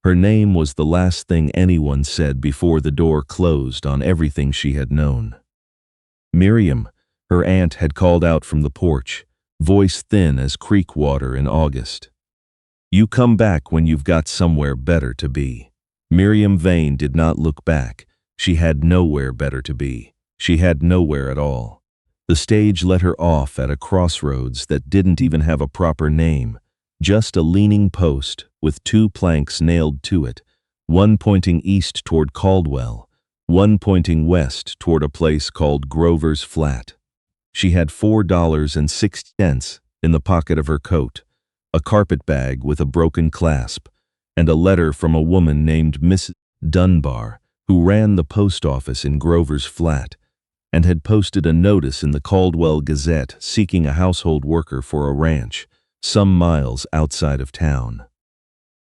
Her name was the last thing anyone said before the door closed on everything she had known. Miriam, her aunt had called out from the porch, voice thin as creek water in August. "You come back when you've got somewhere better to be." Miriam Vane did not look back. She had nowhere better to be. She had nowhere at all. The stage let her off at a crossroads that didn't even have a proper name, just a leaning post with 2 planks nailed to it, one pointing east toward Caldwell, one pointing west toward a place called Grover's Flat. She had $4.06 in the pocket of her coat, a carpetbag with a broken clasp, and a letter from a woman named Miss Dunbar, who ran the post office in Grover's Flat, and had posted a notice in the Caldwell Gazette seeking a household worker for a ranch, some miles outside of town.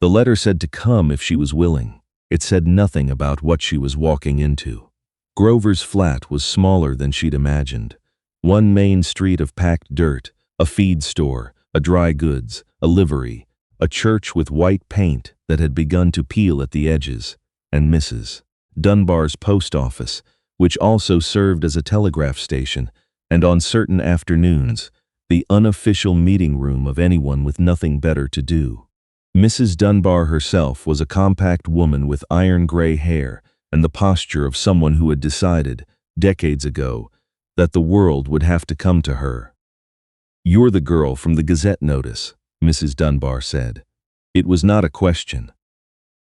The letter said to come if she was willing. It said nothing about what she was walking into. Grover's Flat was smaller than she'd imagined. One main street of packed dirt, a feed store, a dry goods, a livery, a church with white paint that had begun to peel at the edges, and Mrs. Dunbar's post office, which also served as a telegraph station, and on certain afternoons, the unofficial meeting room of anyone with nothing better to do. Mrs. Dunbar herself was a compact woman with iron-gray hair and the posture of someone who had decided, decades ago, that the world would have to come to her. "You're the girl from the Gazette notice," Mrs. Dunbar said. It was not a question.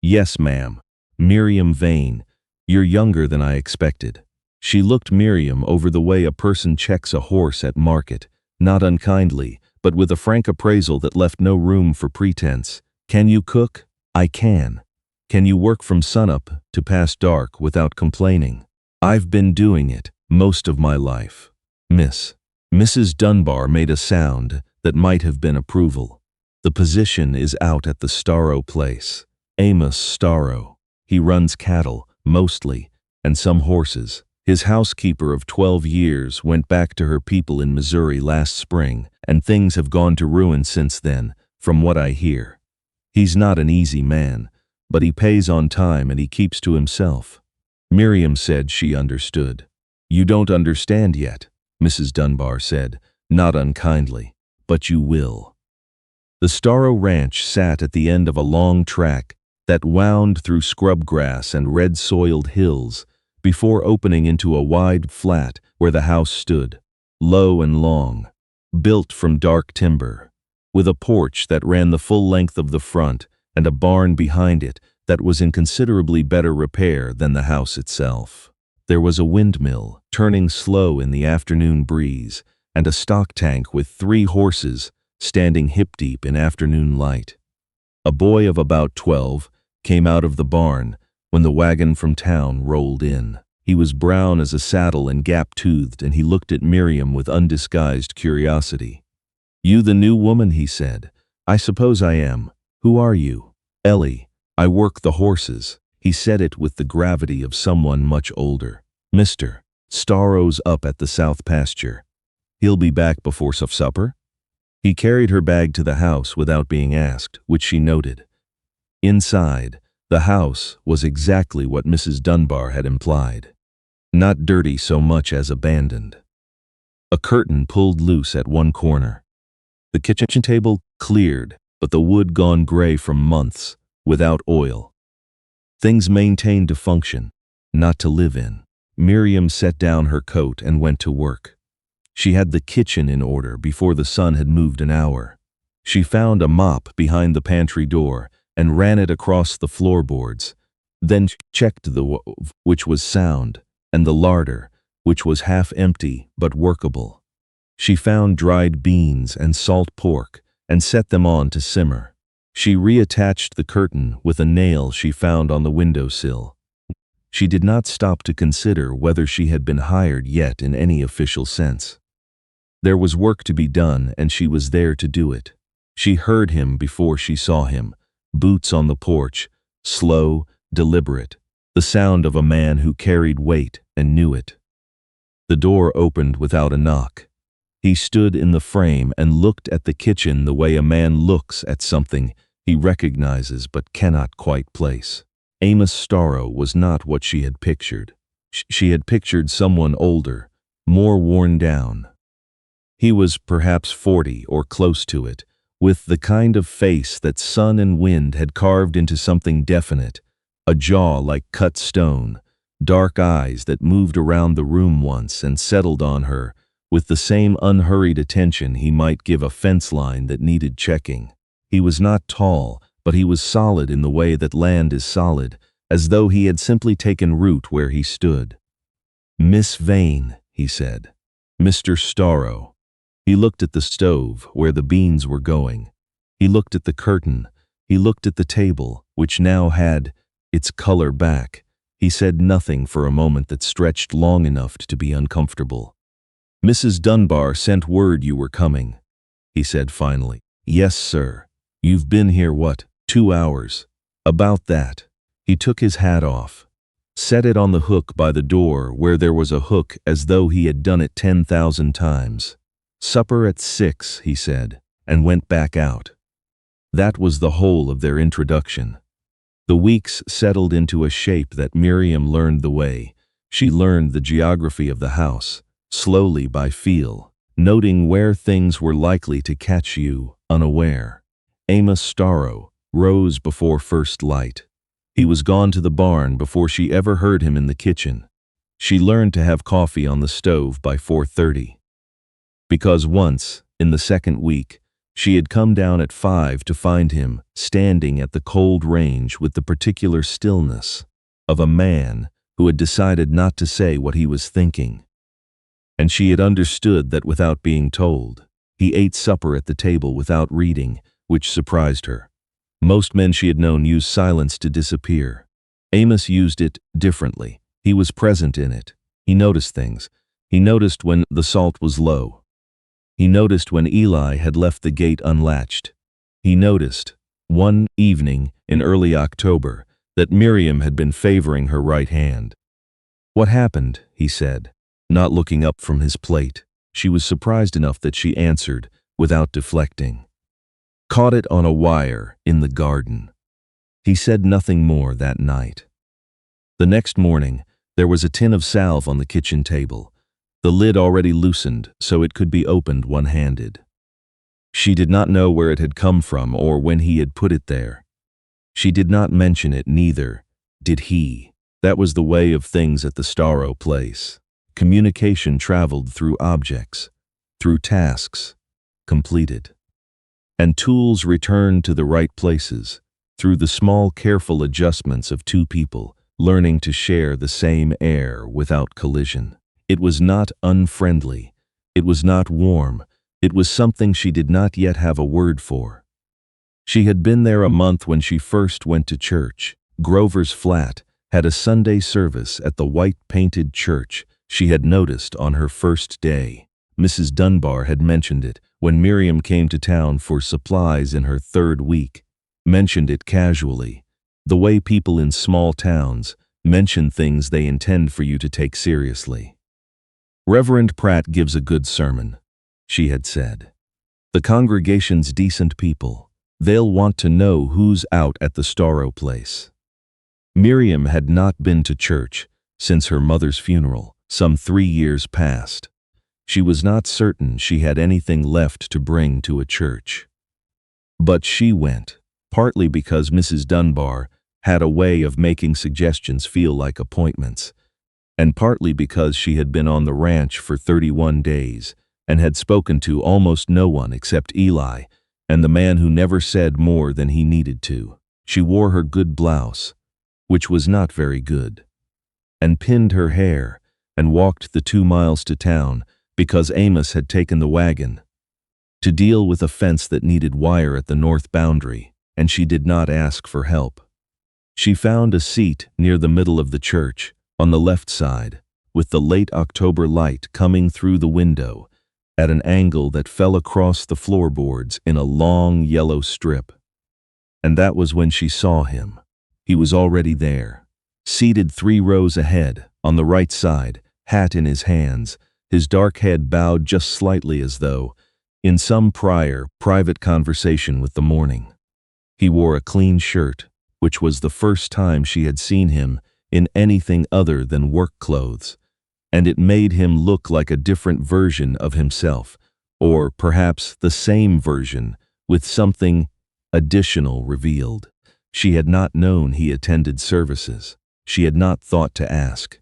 "Yes, ma'am. Miriam Vane. You're younger than I expected." She looked Miriam over the way a person checks a horse at market, not unkindly, but with a frank appraisal that left no room for pretense. "Can you cook?" "I can." "Can you work from sunup to past dark without complaining?" "I've been doing it most of my life, miss." Mrs. Dunbar made a sound that might have been approval. "The position is out at the Storrow place. Amos Storrow. He runs cattle, mostly, and some horses. His housekeeper of 12 years went back to her people in Missouri last spring, and things have gone to ruin since then, from what I hear. He's not an easy man, but he pays on time and he keeps to himself." Miriam said she understood. "You don't understand yet," Mrs. Dunbar said, not unkindly, "but you will." The Storrow Ranch sat at the end of a long track that wound through scrub grass and red-soiled hills before opening into a wide flat where the house stood, low and long, built from dark timber, with a porch that ran the full length of the front and a barn behind it that was in considerably better repair than the house itself. There was a windmill, turning slow in the afternoon breeze, and a stock tank with 3 horses standing hip-deep in afternoon light. A boy of about 12 came out of the barn when the wagon from town rolled in. He was brown as a saddle and gap-toothed, and he looked at Miriam with undisguised curiosity. "You the new woman?" he said. "I suppose I am. Who are you?" "Ellie. I work the horses." He said it with the gravity of someone much older. "Mr. Storrow's up at the south pasture. He'll be back before supper?" He carried her bag to the house without being asked, which she noted. Inside, the house was exactly what Mrs. Dunbar had implied. Not dirty so much as abandoned. A curtain pulled loose at one corner. The kitchen table cleared, but the wood gone gray from months, without oil. Things maintained to function, not to live in. Miriam set down her coat and went to work. She had the kitchen in order before the sun had moved an hour. She found a mop behind the pantry door and ran it across the floorboards, then checked the stove, which was sound, and the larder, which was half empty but workable. She found dried beans and salt pork and set them on to simmer. She reattached the curtain with a nail she found on the windowsill. She did not stop to consider whether she had been hired yet in any official sense. There was work to be done, and she was there to do it. She heard him before she saw him, boots on the porch, slow, deliberate, the sound of a man who carried weight and knew it. The door opened without a knock. He stood in the frame and looked at the kitchen the way a man looks at something he recognizes but cannot quite place. Amos Storrow was not what she had pictured. She had pictured someone older, more worn down. He was perhaps 40 or close to it, with the kind of face that sun and wind had carved into something definite, a jaw like cut stone, dark eyes that moved around the room once and settled on her with the same unhurried attention he might give a fence line that needed checking. He was not tall, but he was solid in the way that land is solid, as though he had simply taken root where he stood. "Miss Vane," he said. "Mr. Storrow." He looked at the stove, where the beans were going. He looked at the curtain. He looked at the table, which now had its color back. He said nothing for a moment that stretched long enough to be uncomfortable. "Mrs. Dunbar sent word you were coming," he said finally. "Yes, sir. You've been here, what, 2 hours? About that." He took his hat off, set it on the hook by the door where there was a hook as though he had done it 10,000 times. "Supper at 6, he said, and went back out. That was the whole of their introduction. The weeks settled into a shape that Miriam learned the way. She learned the geography of the house, slowly by feel, noting where things were likely to catch you unaware. Amos Storrow rose before first light. He was gone to the barn before she ever heard him in the kitchen. She learned to have coffee on the stove by 4:30. Because once, in the second week, she had come down at 5 to find him standing at the cold range with the particular stillness of a man who had decided not to say what he was thinking. And she had understood that without being told. He ate supper at the table without reading, which surprised her. Most men she had known used silence to disappear. Amos used it differently. He was present in it. He noticed things. He noticed when the salt was low. He noticed when Eli had left the gate unlatched. He noticed, one evening in early October, that Miriam had been favoring her right hand. "What happened?" he said, not looking up from his plate. She was surprised enough that she answered, without deflecting. "Caught it on a wire in the garden." He said nothing more that night. The next morning, there was a tin of salve on the kitchen table, the lid already loosened so it could be opened one-handed. She did not know where it had come from or when he had put it there. She did not mention it, neither did he. That was the way of things at the Storrow place. Communication traveled through objects, through tasks, completed. And tools returned to the right places, through the small, careful adjustments of two people, learning to share the same air without collision. It was not unfriendly. It was not warm. It was something she did not yet have a word for. She had been there a month when she first went to church. Grover's flat had a Sunday service at the white-painted church she had noticed on her first day. Mrs. Dunbar had mentioned it when Miriam came to town for supplies in her third week, mentioned it casually, the way people in small towns mention things they intend for you to take seriously. "Reverend Pratt gives a good sermon," she had said. "The congregation's decent people. They'll want to know who's out at the Storrow place." Miriam had not been to church since her mother's funeral, some 3 years past. She was not certain she had anything left to bring to a church. But she went, partly because Mrs. Dunbar had a way of making suggestions feel like appointments, and partly because she had been on the ranch for 31 days and had spoken to almost no one except Eli and the man who never said more than he needed to. She wore her good blouse, which was not very good, and pinned her hair and walked the 2 miles to town because Amos had taken the wagon to deal with a fence that needed wire at the north boundary, and she did not ask for help. She found a seat near the middle of the church, on the left side, with the late October light coming through the window at an angle that fell across the floorboards in a long yellow strip. And that was when she saw him. He was already there, seated 3 rows ahead, on the right side, hat in his hands, his dark head bowed just slightly as though in some prior, private conversation with the morning. He wore a clean shirt, which was the first time she had seen him in anything other than work clothes, and it made him look like a different version of himself, or perhaps the same version, with something additional revealed. She had not known he attended services. She had not thought to ask.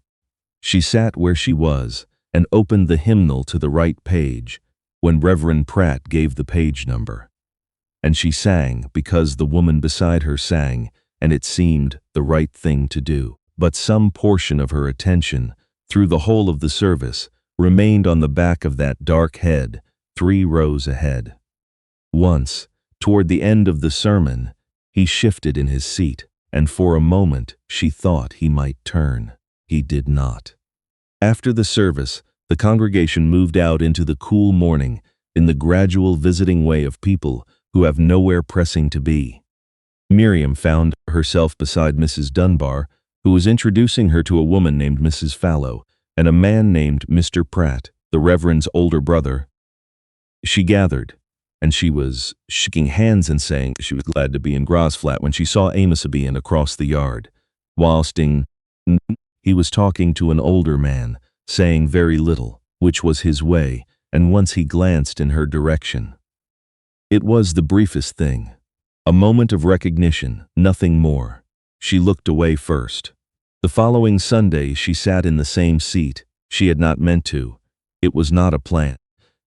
She sat where she was and opened the hymnal to the right page when Reverend Pratt gave the page number. And she sang because the woman beside her sang, and it seemed the right thing to do. But some portion of her attention, through the whole of the service, remained on the back of that dark head, 3 rows ahead. Once, toward the end of the sermon, he shifted in his seat, and for a moment she thought he might turn. He did not. After the service, the congregation moved out into the cool morning in the gradual visiting way of people who have nowhere pressing to be. Miriam found herself beside Mrs. Dunbar, who was introducing her to a woman named Mrs. Fallow and a man named Mr. Pratt, the Reverend's older brother. She gathered, and she was shaking hands and saying she was glad to be in Grosflat when she saw Amos Storrow across the yard. Whilst he was talking to an older man, saying very little, which was his way, and once he glanced in her direction. It was the briefest thing. A moment of recognition, nothing more. She looked away first. The following Sunday she sat in the same seat. She had not meant to. It was not a plan.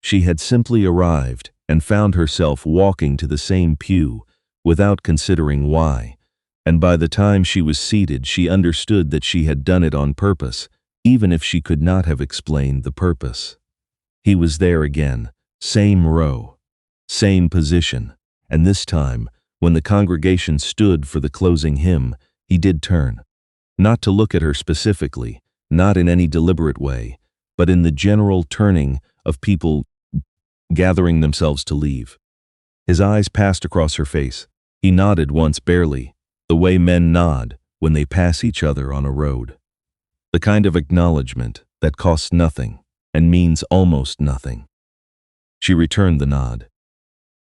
She had simply arrived and found herself walking to the same pew without considering why, and by the time she was seated she understood that she had done it on purpose, even if she could not have explained the purpose. He was there again, same row, same position, and this time, when the congregation stood for the closing hymn, he did turn. Not to look at her specifically, not in any deliberate way, but in the general turning of people gathering themselves to leave. His eyes passed across her face. He nodded once barely, the way men nod when they pass each other on a road. The kind of acknowledgement that costs nothing and means almost nothing. She returned the nod.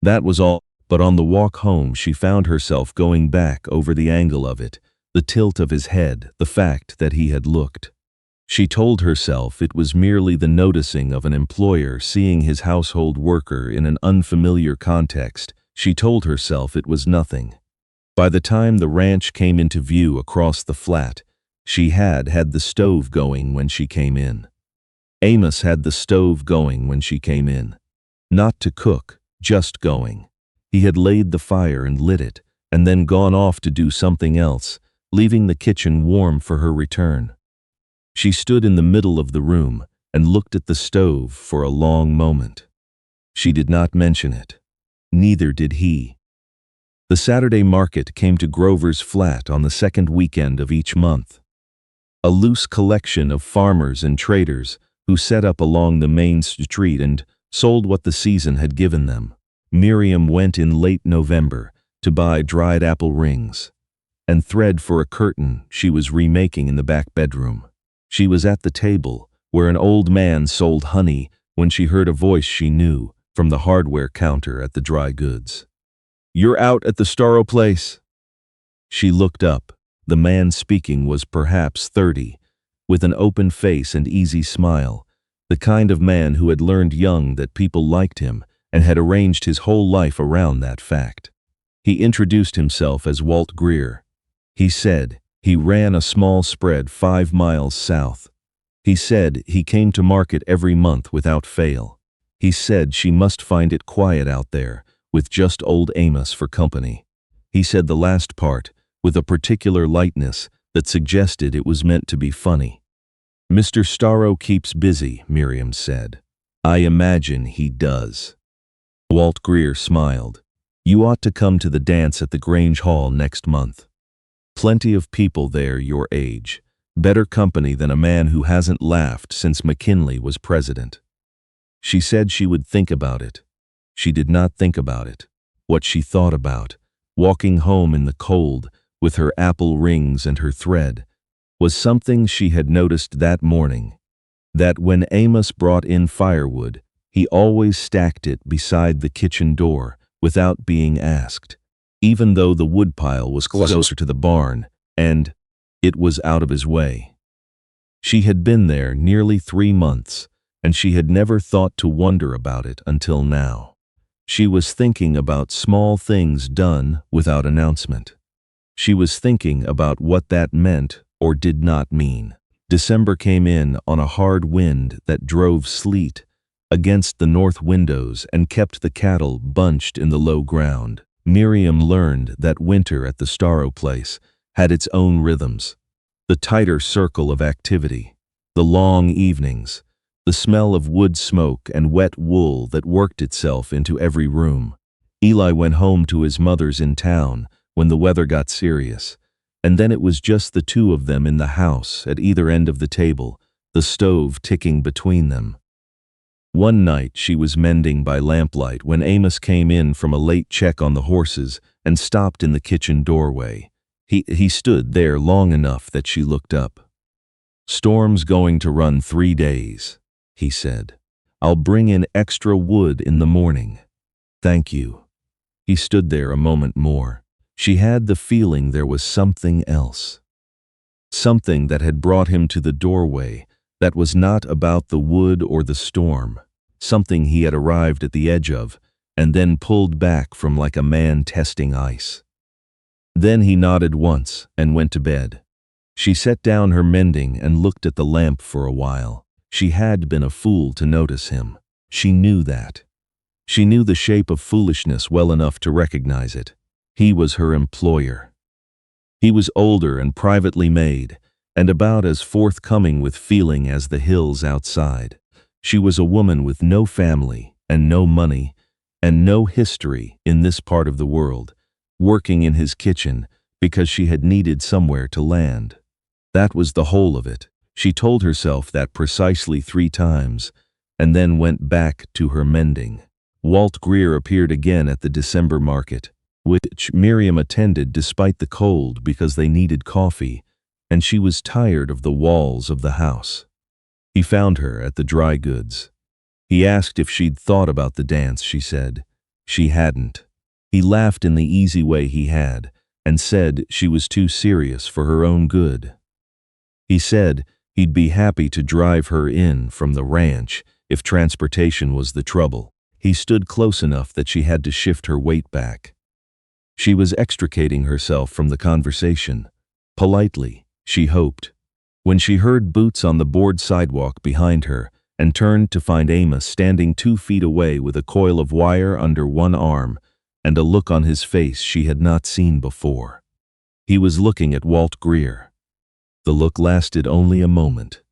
That was all, but on the walk home she found herself going back over the angle of it, the tilt of his head, the fact that he had looked. She told herself it was merely the noticing of an employer seeing his household worker in an unfamiliar context. She told herself it was nothing. By the time the ranch came into view across the flat, she had the stove going when she came in. Amos had the stove going when she came in. Not to cook, just going. He had laid the fire and lit it, and then gone off to do something else, leaving the kitchen warm for her return. She stood in the middle of the room and looked at the stove for a long moment. She did not mention it. Neither did he. The Saturday market came to Grover's flat on the second weekend of each month. A loose collection of farmers and traders who set up along the main street and sold what the season had given them. Miriam went in late November to buy dried apple rings and thread for a curtain she was remaking in the back bedroom. She was at the table where an old man sold honey when she heard a voice she knew from the hardware counter at the dry goods. "You're out at the Storrow place?" She looked up. The man speaking was perhaps 30, with an open face and easy smile, the kind of man who had learned young that people liked him and had arranged his whole life around that fact. He introduced himself as Walt Greer. He said he ran a small spread 5 miles south. He said he came to market every month without fail. He said she must find it quiet out there, with just old Amos for company. He said the last part with a particular lightness that suggested it was meant to be funny. "Mr. Storrow keeps busy," Miriam said. "I imagine he does." Walt Greer smiled. "You ought to come to the dance at the Grange Hall next month. Plenty of people there your age. Better company than a man who hasn't laughed since McKinley was president." She said she would think about it. She did not think about it. What she thought about, walking home in the cold with her apple rings and her thread, was something she had noticed that morning, that when Amos brought in firewood, he always stacked it beside the kitchen door without being asked. even though the woodpile was closer to the barn, and it was out of his way. She had been there nearly 3 months, and she had never thought to wonder about it until now. She was thinking about small things done without announcement. She was thinking about what that meant or did not mean. December came in on a hard wind that drove sleet against the north windows and kept the cattle bunched in the low ground. Miriam learned that winter at the Storrow place had its own rhythms. The tighter circle of activity, the long evenings, the smell of wood smoke and wet wool that worked itself into every room. Eli went home to his mother's in town when the weather got serious, and then it was just the two of them in the house at either end of the table, the stove ticking between them. One night she was mending by lamplight when Amos came in from a late check on the horses and stopped in the kitchen doorway. He stood there long enough that she looked up. "Storm's going to run 3 days," he said. "I'll bring in extra wood in the morning." "Thank you." He stood there a moment more. She had the feeling there was something else. Something that had brought him to the doorway that was not about the wood or the storm. Something he had arrived at the edge of and then pulled back from like a man testing ice. Then he nodded once and went to bed. She set down her mending and looked at the lamp for a while. She had been a fool to notice him. She knew that. She knew the shape of foolishness well enough to recognize it. He was her employer. He was older and privately made, and about as forthcoming with feeling as the hills outside. She was a woman with no family and no money and no history in this part of the world, working in his kitchen because she had needed somewhere to land. That was the whole of it. She told herself that precisely 3 times, and then went back to her mending. Walt Greer appeared again at the December market, which Miriam attended despite the cold because they needed coffee, and she was tired of the walls of the house. He found her at the dry goods. He asked if she'd thought about the dance, she said. She hadn't. He laughed in the easy way he had, and said she was too serious for her own good. He said he'd be happy to drive her in from the ranch if transportation was the trouble. He stood close enough that she had to shift her weight back. She was extricating herself from the conversation. Politely, she hoped. When she heard boots on the board sidewalk behind her and turned to find Amos standing 2 feet away with a coil of wire under one arm and a look on his face she had not seen before. He was looking at Walt Greer. The look lasted only a moment.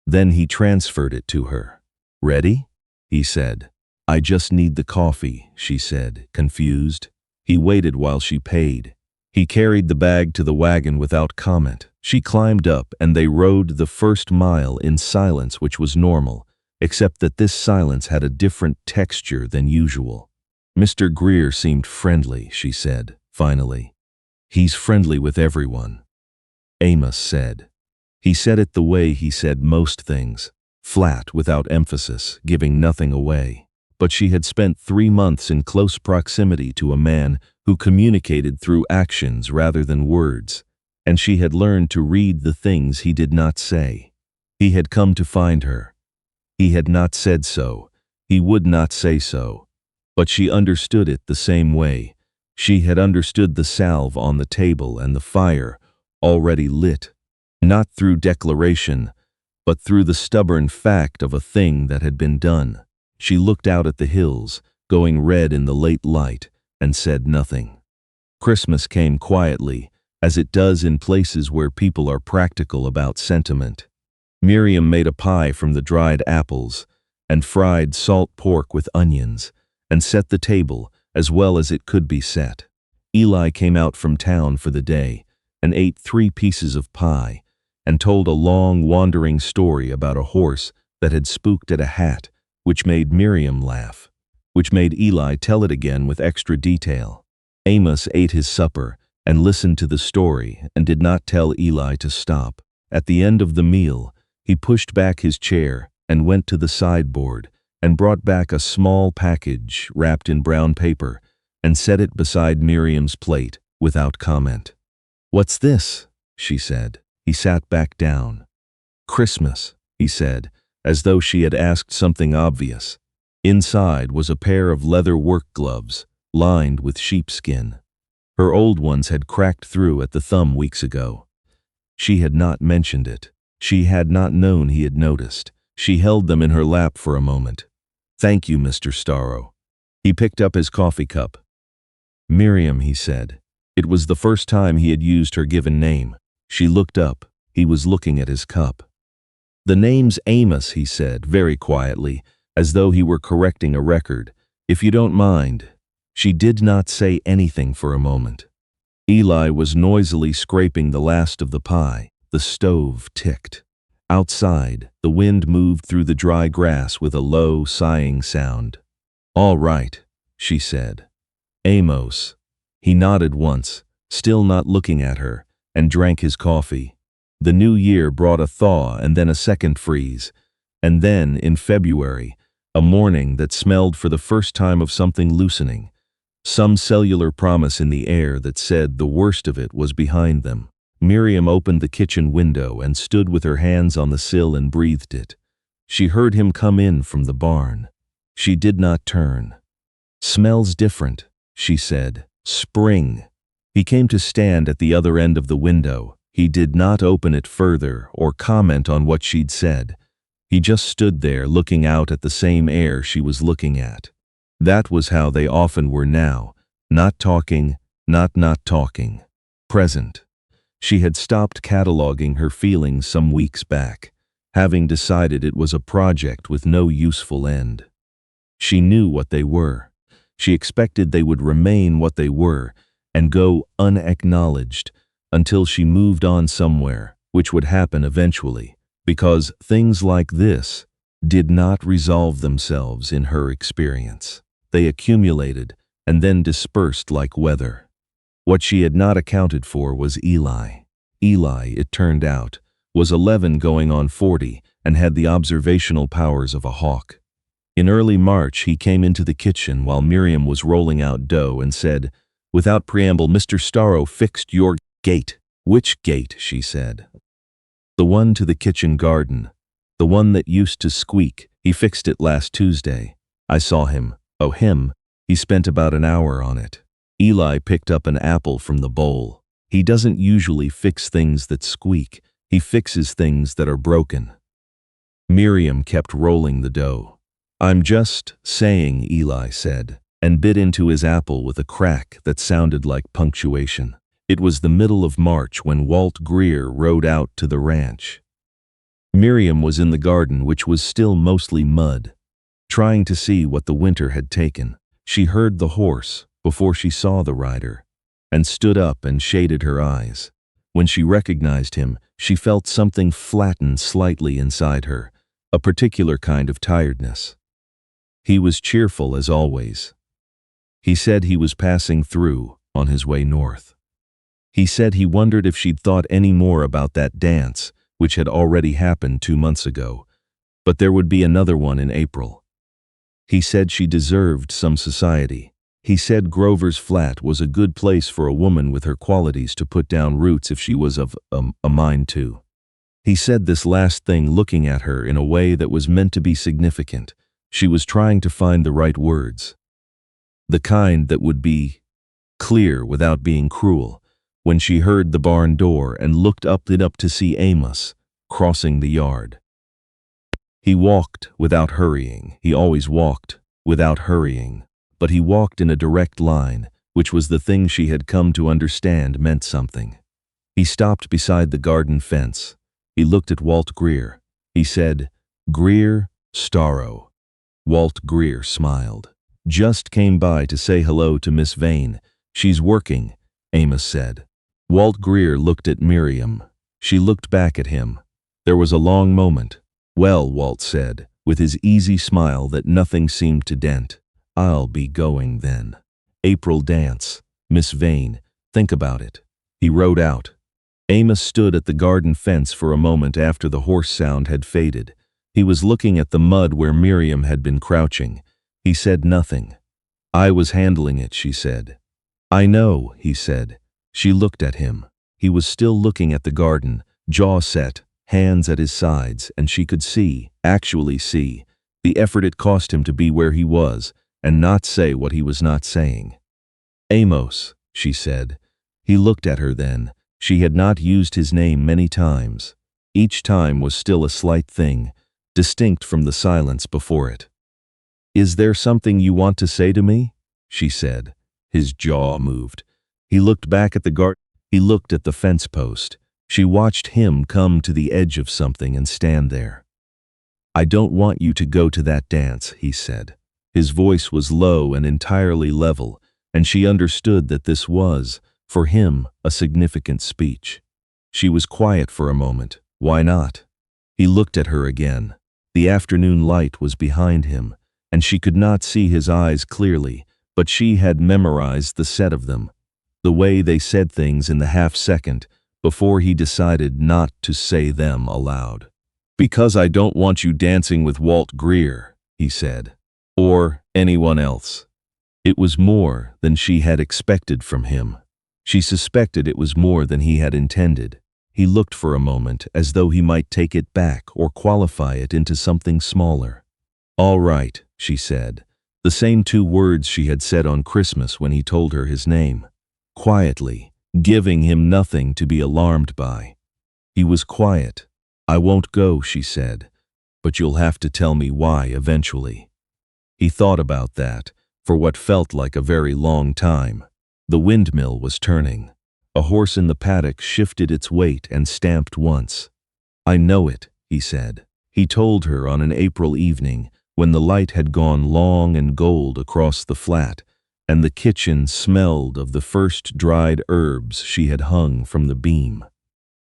Then he transferred it to her. "Ready?" he said. "I just need the coffee," she said, confused. He waited while she paid. He carried the bag to the wagon without comment. She climbed up and they rode the first mile in silence, which was normal, except that this silence had a different texture than usual. "Mr. Greer seemed friendly," she said, finally. "He's friendly with everyone," Amos said. He said it the way he said most things, flat, without emphasis, giving nothing away. But she had spent 3 months in close proximity to a man who communicated through actions rather than words, and she had learned to read the things he did not say. He had come to find her. He had not said so. He would not say so. But she understood it the same way. She had understood the salve on the table and the fire already lit, not through declaration, but through the stubborn fact of a thing that had been done. She looked out at the hills, going red in the late light, and said nothing. Christmas came quietly, as it does in places where people are practical about sentiment. Miriam made a pie from the dried apples and fried salt pork with onions, and set the table as well as it could be set. Eli came out from town for the day and ate 3 pieces of pie and told a long, wandering story about a horse that had spooked at a hat, which made Miriam laugh, which made Eli tell it again with extra detail. Amos ate his supper and listened to the story and did not tell Eli to stop. At the end of the meal, he pushed back his chair and went to the sideboard and brought back a small package wrapped in brown paper and set it beside Miriam's plate without comment. "What's this?" she said. He sat back down. "Christmas," he said, as though she had asked something obvious. Inside was a pair of leather work gloves, lined with sheepskin. Her old ones had cracked through at the thumb weeks ago. She had not mentioned it. She had not known he had noticed. She held them in her lap for a moment. "Thank you, Mr. Storrow." He picked up his coffee cup. "Miriam," he said. It was the first time he had used her given name. She looked up. He was looking at his cup. "The name's Amos," he said, very quietly, as though he were correcting a record. "If you don't mind." She did not say anything for a moment. Eli was noisily scraping the last of the pie. The stove ticked. Outside, the wind moved through the dry grass with a low, sighing sound. "All right," she said. "Amos." He nodded once, still not looking at her, and drank his coffee. The new year brought a thaw and then a second freeze, and then, in February, a morning that smelled for the first time of something loosening, some cellular promise in the air that said the worst of it was behind them. Miriam opened the kitchen window and stood with her hands on the sill and breathed it. She heard him come in from the barn. She did not turn. "Smells different," she said. "Spring." He came to stand at the other end of the window. He did not open it further or comment on what she'd said. He just stood there looking out at the same air she was looking at. That was how they often were now, not talking, not talking. Present. She had stopped cataloging her feelings some weeks back, having decided it was a project with no useful end. She knew what they were. She expected they would remain what they were and go unacknowledged until she moved on somewhere, which would happen eventually, because things like this did not resolve themselves in her experience. They accumulated and then dispersed like weather. What she had not accounted for was Eli. Eli, it turned out, was 11 going on 40 and had the observational powers of a hawk. In early March, he came into the kitchen while Miriam was rolling out dough and said, without preamble, "Mr. Storrow fixed your gate." "Which gate?" she said. "The one to the kitchen garden. The one that used to squeak. He fixed it last Tuesday. I saw him." "Oh, him." He spent about an hour on it. Eli picked up an apple from the bowl. "He doesn't usually fix things that squeak. He fixes things that are broken." Miriam kept rolling the dough. "I'm just saying," Eli said, and bit into his apple with a crack that sounded like punctuation. It was the middle of March when Walt Greer rode out to the ranch. Miriam was in the garden, which was still mostly mud, trying to see what the winter had taken. She heard the horse before she saw the rider, and stood up and shaded her eyes. When she recognized him, she felt something flatten slightly inside her, a particular kind of tiredness. He was cheerful as always. He said he was passing through on his way north. He said he wondered if she'd thought any more about that dance, which had already happened 2 months ago, but there would be another one in April. He said she deserved some society. He said Grover's Flat was a good place for a woman with her qualities to put down roots if she was of a mind to. He said this last thing looking at her in a way that was meant to be significant. She was trying to find the right words. The kind that would be clear without being cruel, when she heard the barn door and looked up to see Amos crossing the yard. He walked without hurrying. He always walked without hurrying, but he walked in a direct line, which was the thing she had come to understand meant something. He stopped beside the garden fence. He looked at Walt Greer. He said, "Greer, Storrow." Walt Greer smiled. "Just came by to say hello to Miss Vane. She's working," Amos said. Walt Greer looked at Miriam. She looked back at him. There was a long moment. "Well," Walt said, with his easy smile that nothing seemed to dent, "I'll be going then. April dance. Miss Vane, think about it." He rode out. Amos stood at the garden fence for a moment after the horse sound had faded. He was looking at the mud where Miriam had been crouching. He said nothing. I was handling it, she said. I know, he said. She looked at him. He was still looking at the garden, jaw set, hands at his sides, and she could see, actually see, the effort it cost him to be where he was and not say what he was not saying. Amos, she said. He looked at her then. She had not used his name many times. Each time was still a slight thing, distinct from the silence before it. Is there something you want to say to me? She said. His jaw moved. He looked back at the garden. He looked at the fence post. She watched him come to the edge of something and stand there. I don't want you to go to that dance, he said. His voice was low and entirely level, and she understood that this was, for him, a significant speech. She was quiet for a moment. Why not? He looked at her again. The afternoon light was behind him, and she could not see his eyes clearly, but she had memorized the set of them, the way they said things in the half-second before he decided not to say them aloud. Because I don't want you dancing with Walt Greer, he said, or anyone else. It was more than she had expected from him. She suspected it was more than he had intended. He looked for a moment as though he might take it back or qualify it into something smaller. All right, she said, the same 2 words she had said on Christmas when he told her his name, quietly, giving him nothing to be alarmed by. He was quiet. I won't go, she said, but you'll have to tell me why eventually. He thought about that for what felt like a very long time. The windmill was turning. A horse in the paddock shifted its weight and stamped once. I know it, he said. He told her on an April evening when the light had gone long and gold across the flat and the kitchen smelled of the first dried herbs she had hung from the beam.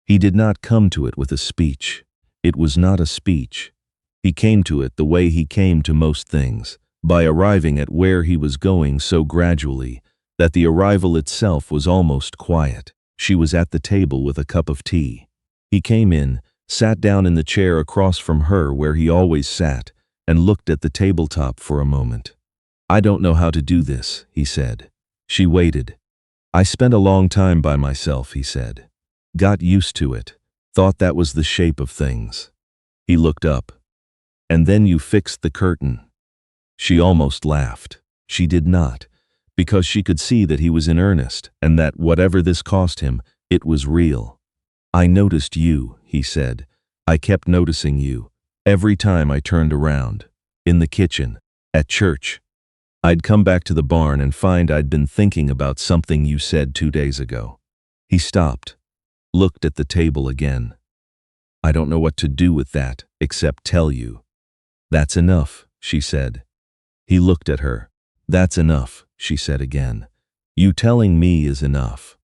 He did not come to it with a speech. It was not a speech. He came to it the way he came to most things, by arriving at where he was going so gradually that the arrival itself was almost quiet. She was at the table with a cup of tea. He came in, sat down in the chair across from her where he always sat, and looked at the tabletop for a moment. I don't know how to do this, he said. She waited. I spent a long time by myself, he said. Got used to it, thought that was the shape of things. He looked up. And then you fixed the curtain. She almost laughed. She did not, because she could see that he was in earnest and that whatever this cost him, it was real. I noticed you, he said. I kept noticing you, every time I turned around. In the kitchen, at church. I'd come back to the barn and find I'd been thinking about something you said 2 days ago. He stopped, looked at the table again. I don't know what to do with that, except tell you. That's enough, she said. He looked at her. That's enough, she said again. You telling me is enough.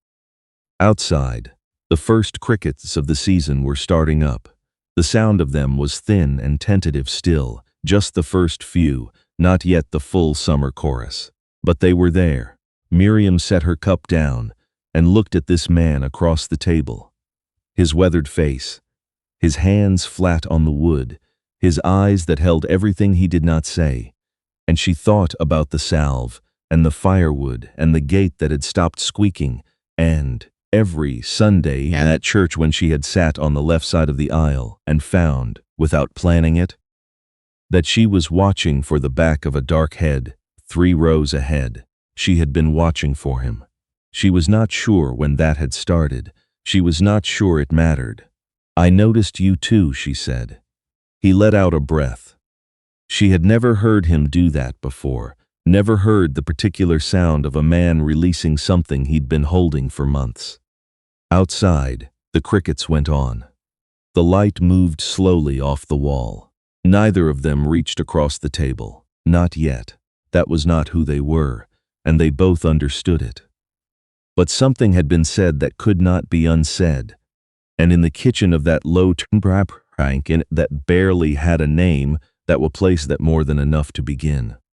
Outside, the first crickets of the season were starting up. The sound of them was thin and tentative still, just the first few, not yet the full summer chorus. But they were there. Miriam set her cup down and looked at this man across the table. His weathered face, his hands flat on the wood, his eyes that held everything he did not say. And she thought about the salve and the firewood and the gate that had stopped squeaking, and every Sunday at church when she had sat on the left side of the aisle and found, without planning it, that she was watching for the back of a dark head, 3 rows ahead. She had been watching for him. She was not sure when that had started. She was not sure it mattered. I noticed you too, she said. He let out a breath. She had never heard him do that before, never heard the particular sound of a man releasing something he'd been holding for months. Outside, the crickets went on. The light moved slowly off the wall. Neither of them reached across the table. Not yet. That was not who they were, and they both understood it. But something had been said that could not be unsaid, and in the kitchen of that low rank that barely had a name, that was place that more than enough to begin.